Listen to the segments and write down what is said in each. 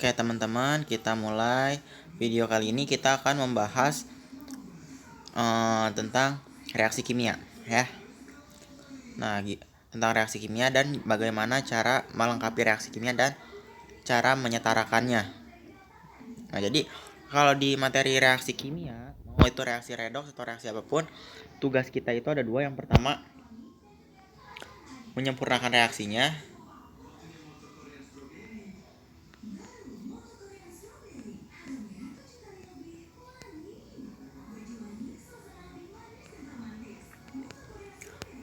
Oke teman-teman, kita mulai video kali ini. Kita akan membahas tentang reaksi kimia ya. Nah, tentang reaksi kimia dan bagaimana cara melengkapi reaksi kimia dan cara menyetarakannya. Nah, jadi kalau di materi reaksi kimia, mau itu reaksi redoks atau reaksi apapun, tugas kita itu ada dua. Yang pertama, menyempurnakan reaksinya.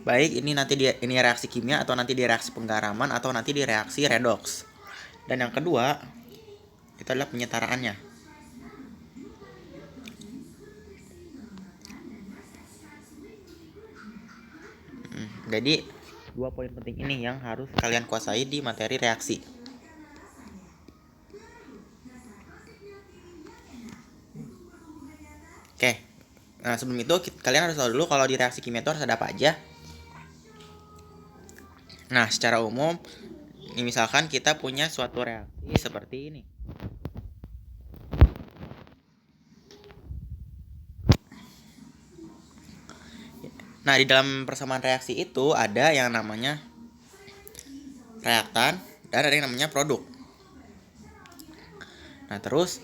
Baik, ini nanti ini reaksi kimia atau nanti di reaksi penggaraman atau nanti di reaksi redoks. Dan yang kedua, itu adalah penyetaraannya. Jadi, dua poin penting ini yang harus kalian kuasai di materi reaksi. Oke. Nah, sebelum itu kalian harus tahu dulu kalau di reaksi kimia itu harus ada apa aja. Nah, secara umum, ini misalkan kita punya suatu reaksi seperti ini. Nah, di dalam persamaan reaksi itu ada yang namanya reaktan dan ada yang namanya produk. Nah, terus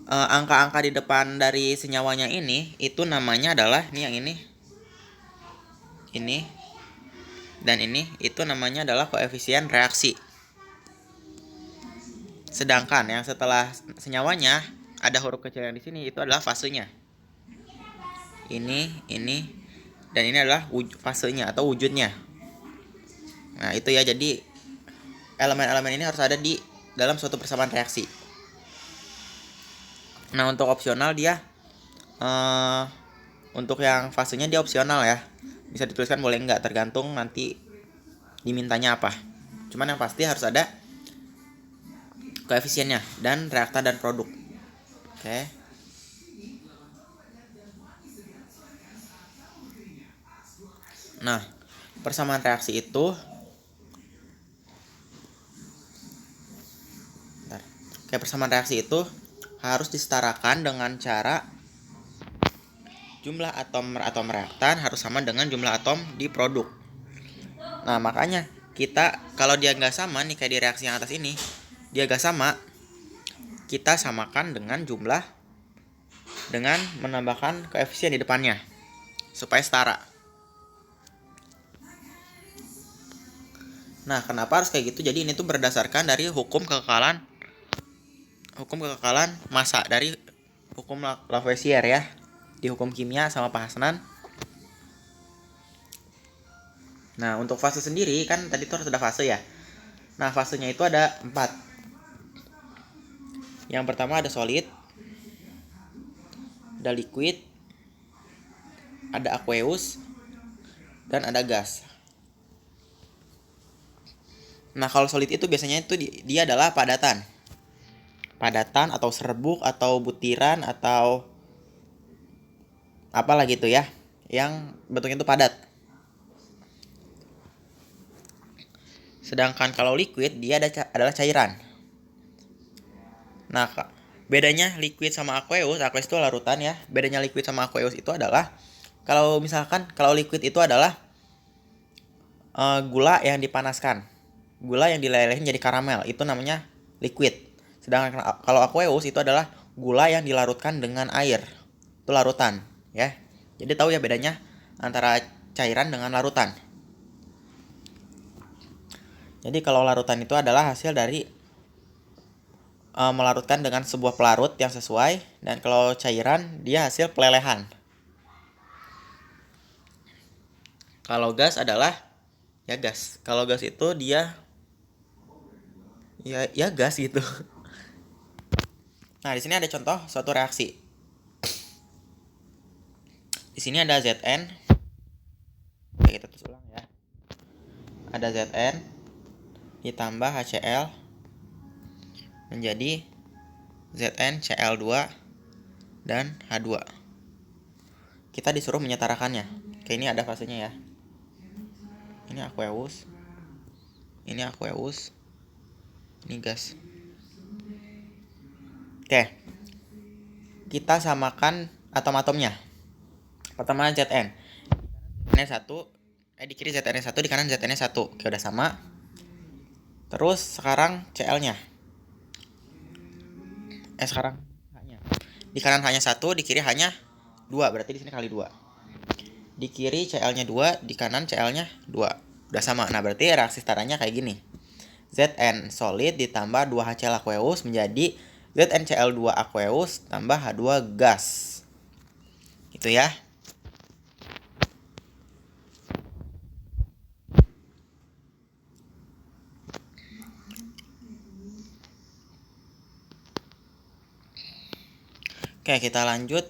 angka-angka di depan dari senyawanya ini itu namanya adalah yang ini, dan ini itu namanya adalah koefisien reaksi. Sedangkan yang setelah senyawanya ada huruf kecil yang di sini itu adalah fasenya. Ini, dan ini adalah fasenya atau wujudnya. Nah, itu ya, jadi elemen-elemen ini harus ada di dalam suatu persamaan reaksi. Nah, untuk opsional dia untuk yang fasenya dia opsional ya. Bisa dituliskan boleh enggak, tergantung nanti dimintanya apa. Cuman yang pasti harus ada koefisiennya dan reaktan dan produk. Oke. Nah, persamaan reaksi itu persamaan reaksi itu harus disetarakan dengan cara jumlah atom reaktan harus sama dengan jumlah atom di produk. Nah, makanya kita kalau dia nggak sama nih, kayak di reaksi yang atas ini, dia nggak sama, kita samakan dengan jumlah dengan menambahkan koefisien di depannya supaya setara. Nah, kenapa harus kayak gitu? Jadi ini tuh berdasarkan dari hukum kekekalan massa dari hukum Lavoisier ya, di hukum kimia sama Pak Hasnan. Nah, untuk fase sendiri kan tadi tuh harus ada fase ya. Nah, fasenya itu ada 4. Yang pertama ada solid, ada liquid, ada aqueous, dan ada gas. Nah, kalau solid itu biasanya itu dia adalah padatan atau serbuk atau butiran atau apalah gitu ya, yang bentuknya itu padat. Sedangkan kalau liquid dia adalah cairan. Nah, bedanya liquid sama aqueous itu larutan ya. Bedanya liquid sama aqueous itu adalah kalau liquid itu adalah gula yang dipanaskan. Gula yang dilelehin jadi karamel, itu namanya liquid. Sedangkan kalau aqueous itu adalah gula yang dilarutkan dengan air. Itu larutan, ya. Jadi tahu ya bedanya antara cairan dengan larutan. Jadi kalau larutan itu adalah hasil dari melarutkan dengan sebuah pelarut yang sesuai, dan kalau cairan dia hasil pelelehan. Kalau gas adalah ya gas. Kalau gas itu dia ya gas gitu. Nah, di sini ada contoh suatu reaksi. Di sini ada Zn. Kita tulis ulang ya. Ada Zn ditambah HCl menjadi ZnCl2 dan H2. Kita disuruh menyetarakannya. Oke, ini ada fasenya ya. Ini aqueous. Ini gas. Oke. Kita samakan atom-atomnya. Pertama Zn. Zn1 di kiri Zn1, di kanan Zn1. Oke, udah sama. Terus sekarang Cl-nya. Sekarang H-nya. Di kanan hanya 1, di kiri hanya 2. Berarti di sini kali 2. Di kiri Cl-nya 2, di kanan Cl-nya 2. Udah sama. Nah, berarti reaksi setaranya kayak gini. Zn solid ditambah 2HCl aqueous menjadi ZnCl2 aqueous tambah H2 gas. Itu ya. Oke, kita lanjut.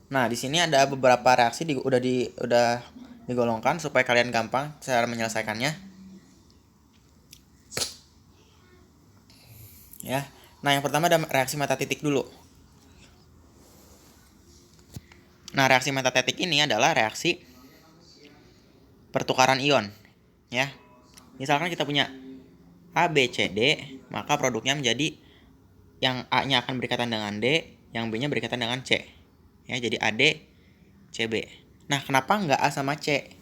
Nah, di sini ada beberapa reaksi udah digolongkan supaya kalian gampang cara menyelesaikannya. Ya. Nah, yang pertama ada reaksi metatetik dulu. Nah, reaksi metatetik ini adalah reaksi pertukaran ion, ya. Misalkan kita punya A, B, C, D, maka produknya menjadi yang A-nya akan berikatan dengan D, yang B-nya berikatan dengan C. Ya, jadi AD, CB. Nah, kenapa nggak A sama C?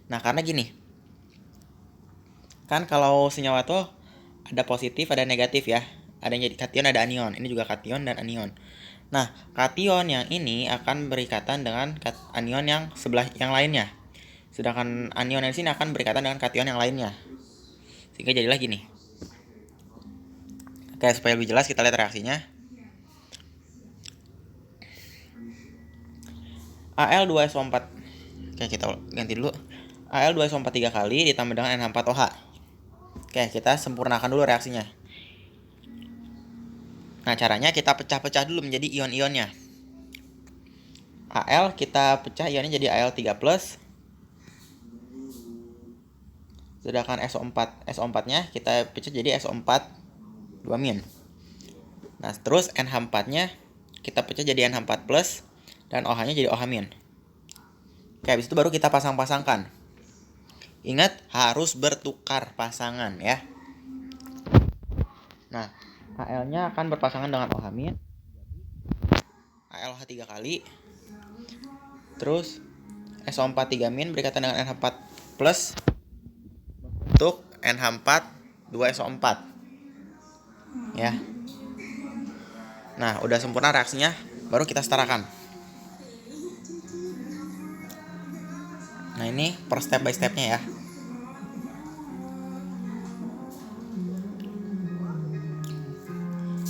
Nah, karena gini. Kan kalau senyawa tuh ada positif, ada negatif ya. Ada yang jadi kation, ada anion. Ini juga kation dan anion. Nah, kation yang ini akan berikatan dengan anion yang sebelah yang lainnya. Sedangkan anion yang sini akan berikatan dengan kation yang lainnya. Sehingga jadilah gini. Oke, supaya lebih jelas kita lihat reaksinya. Al2SO4. Oke, kita ganti dulu. Al2SO4 3 kali ditambah dengan NH4OH. Oke, kita sempurnakan dulu reaksinya. Nah, caranya kita pecah-pecah dulu menjadi ion-ionnya. Al kita pecah ionnya jadi Al3+. Sedangkan SO4-nya kita pecah jadi SO4 2-. Nah, terus NH4-nya kita pecah jadi NH4+. Dan OH-nya jadi OH-. Oke, habis itu baru kita pasang-pasangkan. Ingat, harus bertukar pasangan ya. Nah, Al-nya akan berpasangan dengan OH-. ALH 3 kali. Terus SO4 3- berikatan dengan NH4+ untuk NH4 2SO4. Ya. Nah, udah sempurna reaksinya, baru kita setarakan. Nah, ini per step by stepnya ya.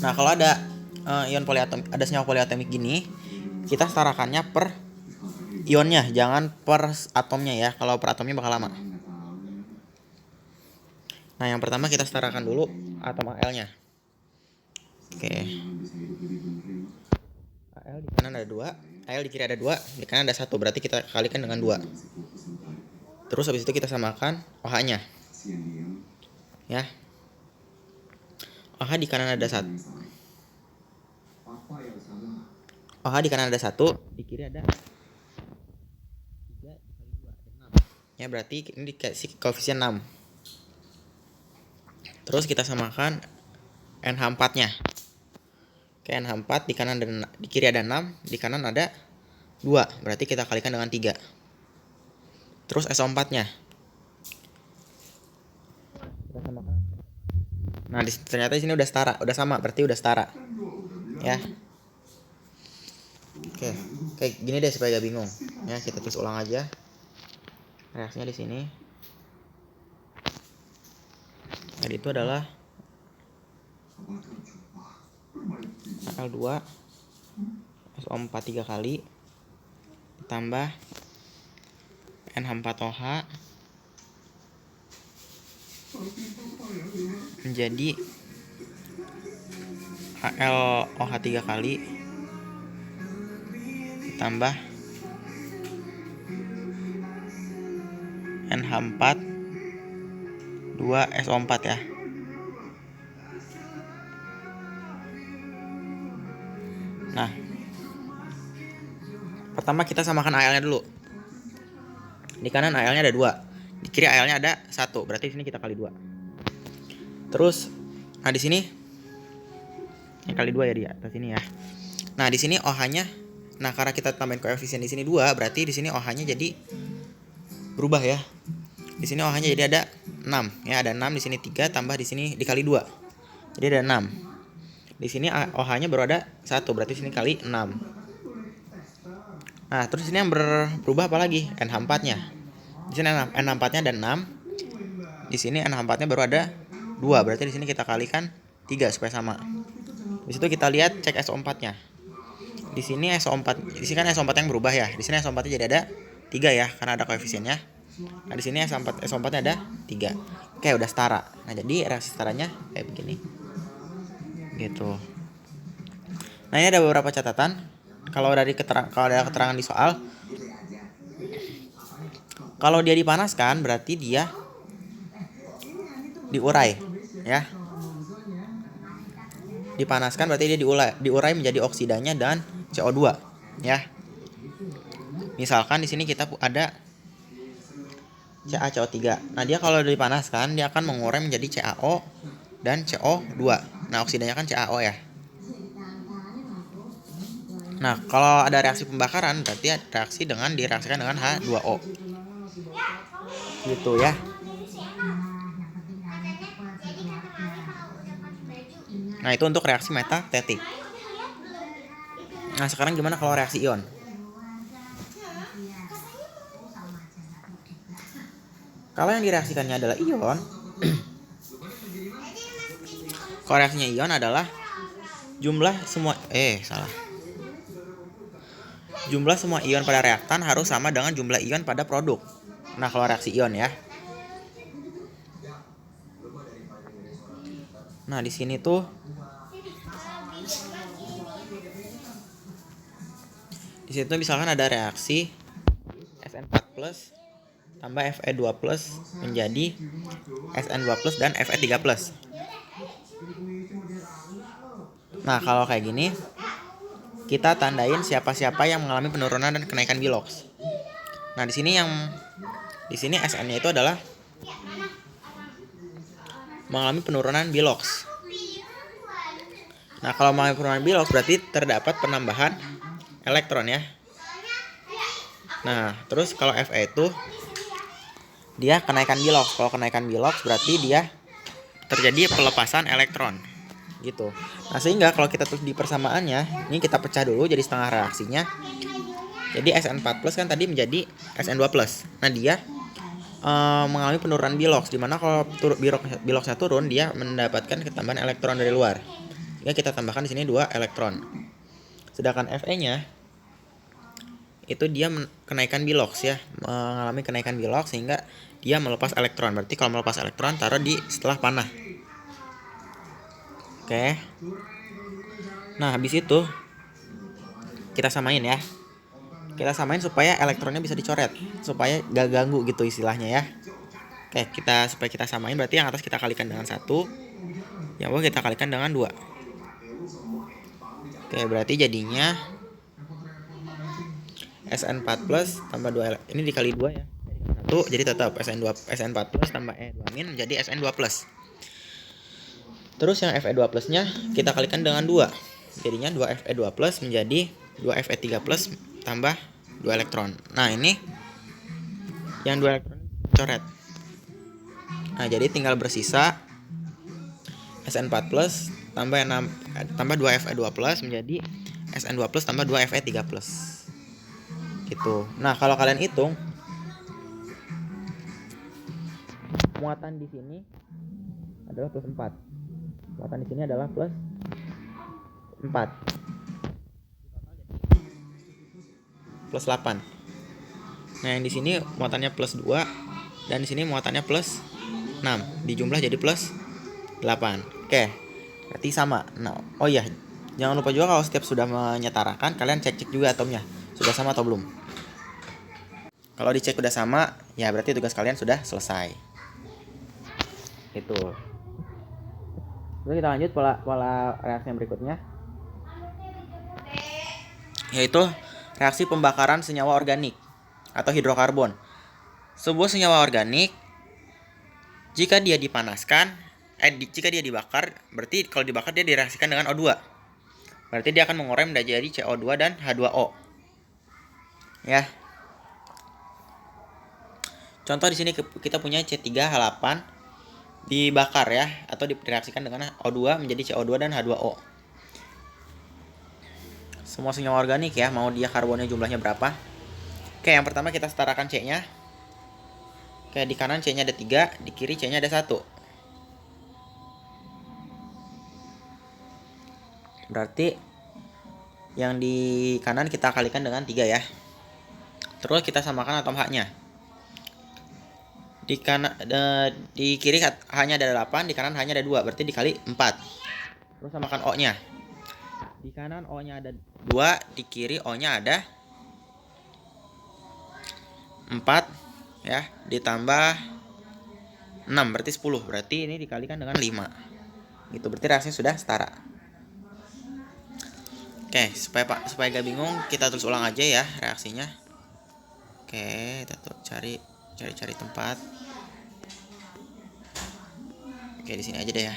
Nah, kalau ada ion poliatomik, ada senyawa poliatomik gini, kita setarakannya per ionnya, jangan per atomnya ya. Kalau per atomnya bakal lama. Nah, yang pertama kita setarakan dulu atom Al-nya. Oke. Al di kanan ada 2, Al di kiri ada 2, di kanan ada 1, berarti kita kalikan dengan 2. Terus habis itu kita samakan OH-nya. Ya. OH di kanan ada 1. OH di kanan ada 1, di kiri ada 3 dikali 2 ada 6. Ya, berarti ini dikasih koefisien 6. Terus kita samakan NH4-nya. Oke, NH4 di kanan dan di kiri ada 6, di kanan ada 2. Berarti kita kalikan dengan 3. Terus SO4-nya. Kita samakan. Nah, ternyata di sini udah setara, udah sama, berarti udah setara. Ya. Oke, kayak gini deh supaya gak bingung. Ya, kita tulis ulang aja. Reaksinya di sini. Jadi itu adalah Al2 SO4 3 kali ditambah NH4OH menjadi AlOH 3 kali ditambah NH4 2SO4 ya. Nah, pertama kita samakan Al-nya dulu. Di kanan Al-nya ada 2, di kiri Al-nya ada 1, berarti di sini kita kali 2. Terus Nah, di sini yang kali 2 ya di atas sini ya. Nah, di sini OH-nya, nah karena kita tambahin koefisien di sini 2, berarti di sini OH-nya jadi berubah ya. Di sini OH-nya jadi ada 6 ya, ada 6 di sini 3 tambah di sini dikali 2. Jadi ada 6. Di sini OH-nya baru ada 1, berarti sini kali 6. Nah, terus ini yang berubah apa lagi? NH4-nya. Di sini NH4-nya ada 6. Di sini NH4-nya baru ada 2, berarti di sini kita kalikan 3 supaya sama. Di situ kita lihat cek SO4-nya. Di sini SO4, di sini kan SO4 yang berubah ya. Di sini SO4-nya jadi ada 3 ya, karena ada koefisiennya. Nah, di sini SO4-nya ada 3. Oke, udah setara. Nah, jadi reaksi setaranya kayak begini. Gitu. Nah, ini ada beberapa catatan. Kalau ada keterangan di soal, kalau dia dipanaskan berarti dia diurai ya. Dipanaskan berarti dia diurai menjadi oksidanya dan CO2 ya. Misalkan di sini kita ada CaCO3. Nah, dia kalau dipanaskan dia akan mengurai menjadi CaO dan CO2. Nah, oksidanya kan CaO ya. Nah, kalau ada reaksi pembakaran berarti reaksi direaksikan dengan H2O. Gitu ya. Nah, itu untuk reaksi metatetik. Nah, sekarang gimana kalau reaksi ion? Kalau yang direaksikannya adalah ion, kalau reaksinya ion adalah jumlah semua jumlah semua ion pada reaktan harus sama dengan jumlah ion pada produk. Nah, kalau reaksi ion ya. Nah, di sini tuh di situ misalkan ada reaksi SN4+ tambah Fe2+ menjadi SN2+ dan Fe3+. Nah, kalau kayak gini kita tandain siapa-siapa yang mengalami penurunan dan kenaikan bilox. Nah, di sini SN-nya itu adalah mengalami penurunan bilox. Nah, kalau mengalami penurunan bilox berarti terdapat penambahan elektron ya. Nah, terus kalau Fe itu dia kenaikan bilox. Kalau kenaikan bilox berarti dia terjadi pelepasan elektron. Gitu. Nah, sehingga kalau kita tulis di persamaannya, ini kita pecah dulu jadi setengah reaksinya. Jadi SN4+ kan tadi menjadi SN2+. Nah, dia mengalami penurunan bilox, dimana kalau biloxnya turun dia mendapatkan ketambahan elektron dari luar. Sehingga kita tambahkan di sini 2 elektron. Sedangkan Fe-nya itu dia kenaikan bilox ya, mengalami kenaikan bilox sehingga dia melepas elektron. Berarti kalau melepas elektron taruh di setelah panah. Oke. Nah, habis itu kita samain ya. Kita samain supaya elektronnya bisa dicoret, supaya gak ganggu gitu istilahnya ya. Oke, supaya kita samain berarti yang atas kita kalikan dengan 1, yang bawah kita kalikan dengan 2. Oke, berarti jadinya SN4+ tambah 2, ini dikali 2 ya. 1, jadi tetap SN4+ tambah E2- menjadi SN2+. Terus yang Fe2+-nya kita kalikan dengan 2. Jadinya 2 Fe2+ menjadi 2 Fe3+ tambah 2 elektron. Nah, ini yang 2 elektron coret. Nah, jadi tinggal bersisa SN4+ tambah 2 Fe2+ menjadi SN2+ tambah 2 Fe3+. Gitu. Nah, kalau kalian hitung muatan di sini adalah plus 4. Muatan di sini adalah plus 4. Plus 8. Nah, yang di sini muatannya plus 2 dan di sini muatannya plus 6. Dijumlah jadi plus 8. Oke. Berarti sama. Nah, oh iya, jangan lupa juga kalau setiap sudah menyetarakan kalian cek juga atomnya sudah sama atau belum. Kalau dicek udah sama, ya berarti tugas kalian sudah selesai. Itu. Terus kita lanjut pola reaksi yang berikutnya, yaitu reaksi pembakaran senyawa organik atau hidrokarbon. Sebuah senyawa organik jika dia dipanaskan, jika dia dibakar, berarti kalau dibakar dia direaksikan dengan O2. Berarti dia akan mengurai menjadi CO2 dan H2O. Ya. Contoh di sini kita punya C3H8 dibakar ya, atau direaksikan dengan O2 menjadi CO2 dan H2O. Semua senyawa organik ya, mau dia karbonnya jumlahnya berapa. Oke, yang pertama kita setarakan C-nya. Oke, di kanan C-nya ada 3, di kiri C-nya ada 1. Berarti yang di kanan kita kalikan dengan 3 ya. Terus kita samakan atom H-nya. Di kiri hanya ada 8, di kanan hanya ada 2, berarti dikali 4. Terus samakan O-nya. Di kanan O-nya ada 2, di kiri O-nya ada 4 ya, ditambah 6 berarti 10. Berarti ini dikalikan dengan 5. Gitu, berarti reaksinya sudah setara. Oke, supaya gak bingung, kita tulis ulang aja ya reaksinya. Oke, kita tuh cari tempat. Oke, di sini aja deh ya.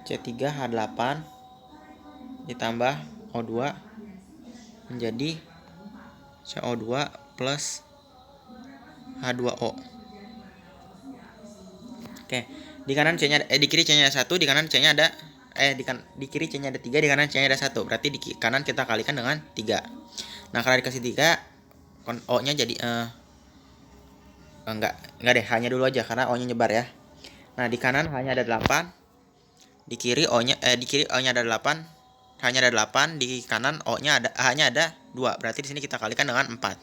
C3H8 ditambah O2 menjadi CO2 plus H2O. Oke, di kanan C-nya di kiri C-nya ada 1, di kanan C-nya ada di kiri C-nya ada 3, di kanan C-nya ada 1. Berarti di kanan kita kalikan dengan 3. Nah, karena dikasih 3, O-nya jadi enggak deh, hanya dulu aja karena O-nya nyebar ya. Nah, di kanan hanya ada 8. Di kiri O-nya ada 8. Hanya ada 8, di kanan O-nya hanya ada 2. Berarti di sini kita kalikan dengan 4.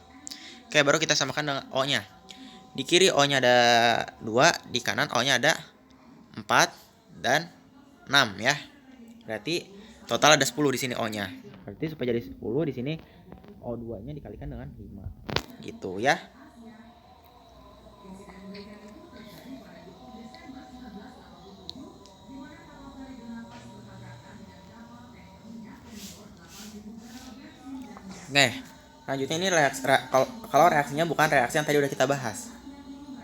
Oke, baru kita samakan dengan O-nya. Di kiri O-nya ada 2, di kanan O-nya ada 4 dan 6 ya. Berarti total ada 10 di sini O-nya. Berarti supaya jadi 10 di sini O2-nya dikalikan dengan 5. Gitu ya. Oke, selanjutnya ini kalau reaksinya bukan reaksi yang tadi udah kita bahas.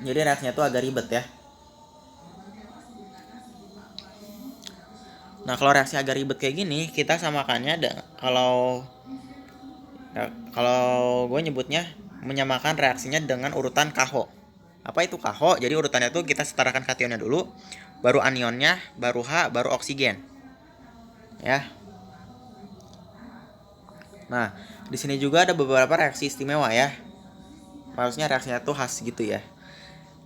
Jadi reaksinya tuh agak ribet ya. Nah, kalau reaksi agak ribet kayak gini, kita samakannya kalau gue nyebutnya menyamakan reaksinya dengan urutan KH. Apa itu KH? Jadi urutannya tuh kita setarakan kationnya dulu, baru anionnya, baru H, baru oksigen. Ya. Nah, di sini juga ada beberapa reaksi istimewa ya. Maksudnya reaksinya tuh khas gitu ya.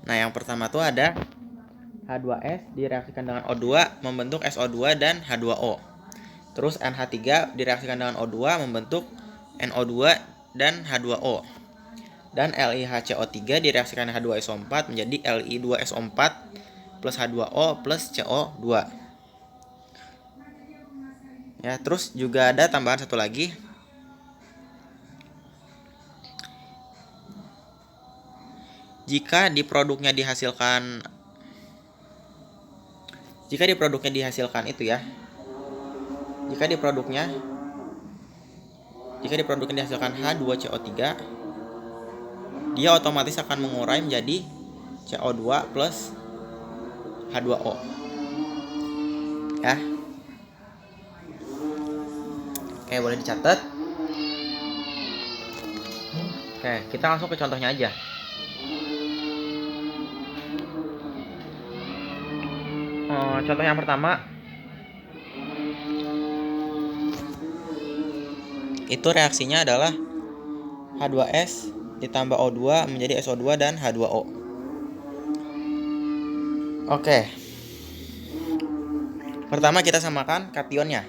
Nah, yang pertama tuh ada H2S direaksikan dengan O2 membentuk SO2 dan H2O. Terus NH3 direaksikan dengan O2 membentuk NO2 dan H2O. Dan LiHCO3 direaksikan dengan H2SO4 menjadi Li2SO4 plus H2O plus CO2. Ya, terus juga ada tambahan satu lagi. Jika di produknya dihasilkan itu ya. Jika di produknya dihasilkan H2CO3, dia otomatis akan mengurai menjadi CO2 plus H2O. Ya. Oke, boleh dicatat. Oke, kita langsung ke contohnya aja. Contoh yang pertama itu reaksinya adalah H2S ditambah O2 menjadi SO2 dan H2O. Oke. Pertama kita samakan kationnya.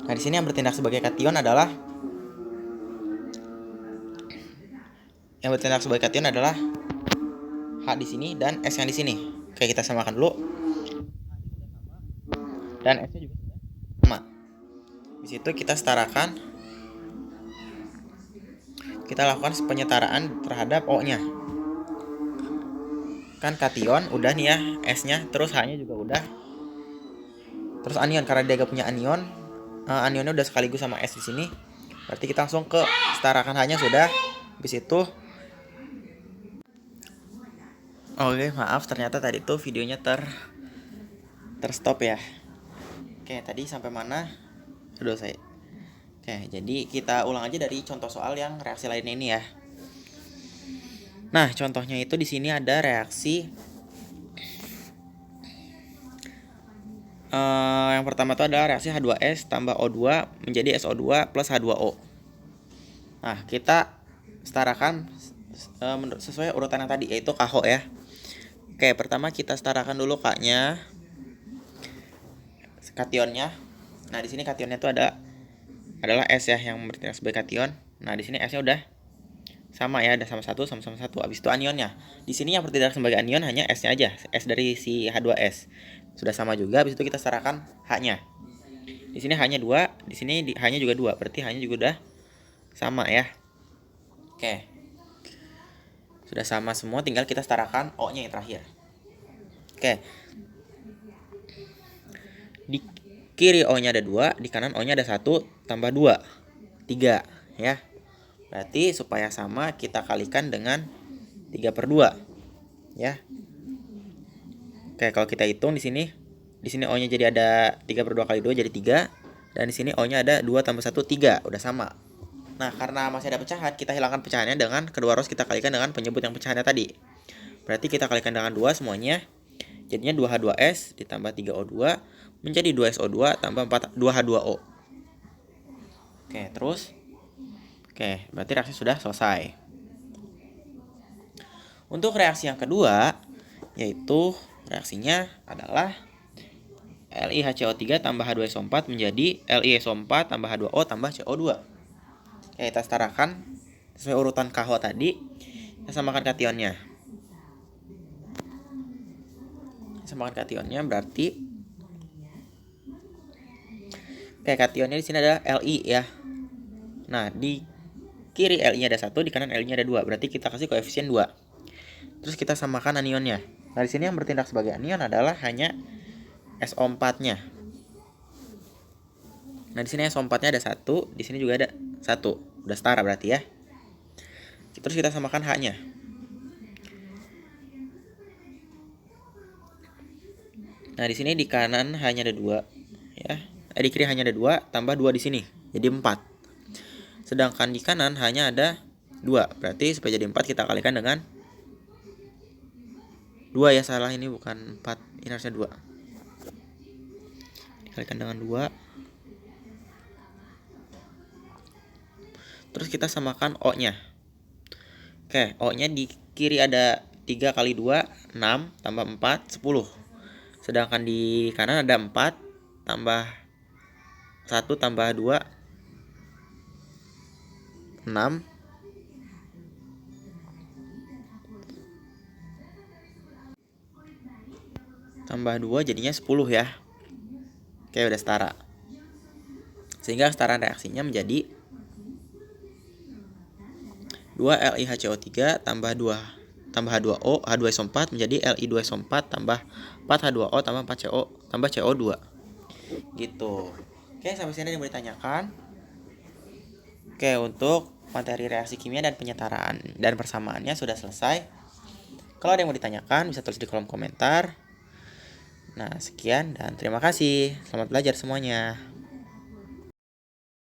Nah, di sini yang bertindak sebagai kation adalah H di sini dan S yang di sini. Oke, kita samakan dulu. Dan S-nya juga sama. Di situ kita setarakan. Kita lakukan penyetaraan terhadap O-nya. Kan kation udah nih ya, S-nya, terus H-nya juga udah. Terus anion, karena dia gak punya anion, anionnya udah sekaligus sama S di sini. Berarti kita langsung ke setarakan H-nya sudah. Habis itu oke, maaf ternyata tadi tuh videonya terstop ya. Oke, tadi sampai mana? Aduh saya. Oke, jadi kita ulang aja dari contoh soal yang reaksi lainnya ini ya. Nah, contohnya itu di sini ada reaksi yang pertama itu adalah reaksi H2S tambah O2 menjadi SO2 plus H2O. Nah, kita setarakan sesuai urutan yang tadi, yaitu KH ya. Oke, pertama kita setarakan dulu K-nya, kationnya. Nah, di sini kationnya itu adalah S ya, yang bertindak sebagai kation. Nah, di sini S-nya udah sama ya, ada sama satu. Habis itu anionnya. Di sini yang bertindak sebagai anion hanya S-nya aja, S dari si H2S. Sudah sama juga. Habis itu kita setarakan H-nya. Di sini hanya 2, di sini H-nya juga 2, berarti H-nya juga udah sama ya. Oke. Sudah sama semua, tinggal kita setarakan O-nya yang terakhir. Oke. Di kiri O-nya ada 2, di kanan O-nya ada 1 tambah 2, 3 ya. Berarti supaya sama kita kalikan dengan 3/2 ya. Oke, kalau kita hitung di sini O-nya jadi ada 3/2 kali 2 jadi 3, dan di sini O-nya ada 2 tambah 1 3, udah sama. Nah, karena masih ada pecahan, kita hilangkan pecahannya dengan kedua rows kita kalikan dengan penyebut yang pecahannya tadi. Berarti kita kalikan dengan 2 semuanya. Jadinya 2H2S ditambah 3O2 menjadi 2SO2 tambah 2H2O. Oke, terus. Oke, berarti reaksi sudah selesai. Untuk reaksi yang kedua, yaitu reaksinya adalah LiHCO3 tambah H2SO4 menjadi LiSO4 tambah H2O tambah CO2. Oke, kita setarakan sesuai urutan KH tadi. Kita samakan kationnya. Berarti kationnya di sini ada Li ya. Nah, di kiri Li-nya ada 1, di kanan Li-nya ada 2. Berarti kita kasih koefisien 2. Terus kita samakan anionnya. Nah, di sini yang bertindak sebagai anion adalah hanya SO4-nya. Nah, di sini SO4-nya ada 1, di sini juga ada 1. Udah setara berarti ya. Terus kita samakan H-nya. Nah, di sini di kanan hanya ada 2 ya. Di kiri hanya ada 2 tambah 2 di sini. Jadi 4. Sedangkan di kanan hanya ada 2. Berarti supaya jadi 4 kita kalikan dengan 2 ya, salah, ini bukan 4, ini harusnya 2. Dikalikan dengan 2. Terus kita samakan O-nya. Oke, O-nya di kiri ada 3 kali 2, 6 tambah 4, 10. Sedangkan di kanan ada 4 tambah 1 tambah 2, 6. Tambah 2 jadinya 10 ya. Oke, udah setara. Sehingga kesetaraan reaksinya menjadi 2 LiHCO3 tambah H2O H2SO4 menjadi Li2SO4 tambah 4H2O tambah 4CO tambah CO2. Gitu. Oke, sampai sini ada yang mau ditanyakan? Oke, untuk materi reaksi kimia dan penyetaraan dan persamaannya sudah selesai. Kalau ada yang mau ditanyakan bisa tulis di kolom komentar. Nah, sekian dan terima kasih. Selamat belajar semuanya.